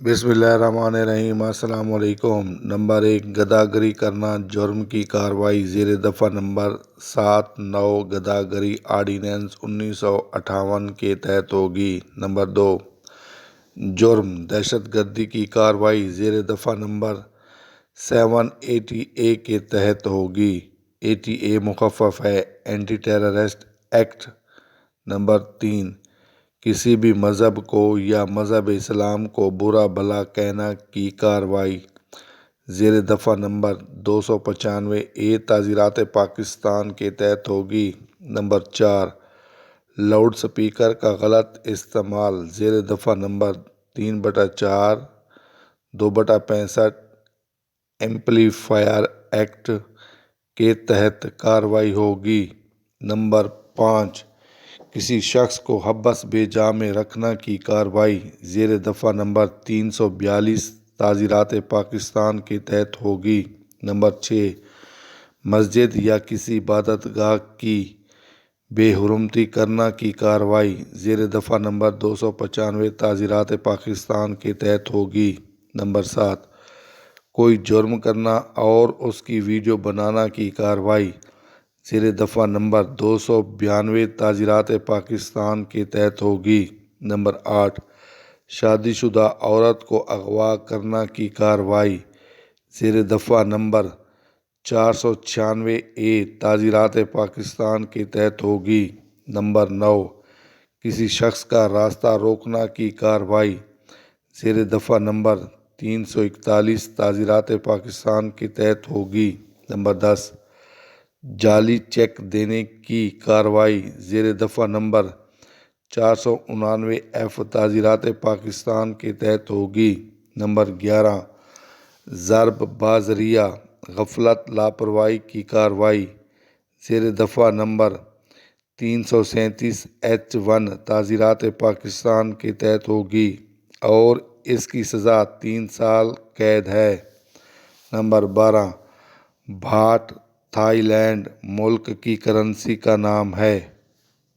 بسم اللہ الرحمن الرحیم۔ السلام علیکم۔ نمبر 1، گداگری کرنا جرم کی کارروائی زیر دفعہ نمبر 7(9) گداگری آرڈیننس 1958 کے تحت ہوگی۔ نمبر 2، جرم دہشت گردی کی کارروائی زیر دفعہ نمبر 780A کے تحت ہوگی۔ 80A مخفف ہے اینٹی ٹیررسٹ ایکٹ۔ نمبر 3، کسی بھی مذہب کو یا مذہب اسلام کو برا بھلا کہنا کی کارروائی زیر دفعہ نمبر 295A تعزیرات پاکستان کے تحت ہوگی۔ نمبر 4، لاؤڈ سپیکر کا غلط استعمال زیر دفعہ نمبر 3/4 2/65 ایمپلیفائر ایکٹ کے تحت کارروائی ہوگی۔ نمبر 5، کسی شخص کو حبس بے جا میں رکھنا کی کارروائی زیر دفعہ نمبر 342 تعزیرات پاکستان کے تحت ہوگی۔ نمبر 6، مسجد یا کسی عبادت گاہ کی بے حرمتی کرنا کی کارروائی زیر دفعہ نمبر 295 تعزیرات پاکستان کے تحت ہوگی۔ نمبر 7، کوئی جرم کرنا اور اس کی ویڈیو بنانا کی کارروائی زیر دفعہ نمبر 292 تعزیرات پاکستان کے تحت ہوگی۔ نمبر 8، شادی شدہ عورت کو اغوا کرنا کی کارروائی زیر دفعہ نمبر 496A تعزیرات پاکستان کے تحت ہوگی۔ نمبر 9، کسی شخص کا راستہ روکنا کی کارروائی زیر دفعہ نمبر 341 تعزیرات پاکستان کے تحت ہوگی۔ نمبر 10، جعلی چیک دینے کی کارروائی زیر دفعہ نمبر 499F تعزیرات پاکستان کے تحت ہوگی۔ نمبر 11، ضرب بذریعہ غفلت لاپرواہی کی کارروائی زیر دفعہ نمبر 337H1 تعزیرات پاکستان کے تحت ہوگی اور اس کی سزا 3 سال قید ہے۔ نمبر 12، بھاٹ تھائی لینڈ ملک کی کرنسی کا نام ہے۔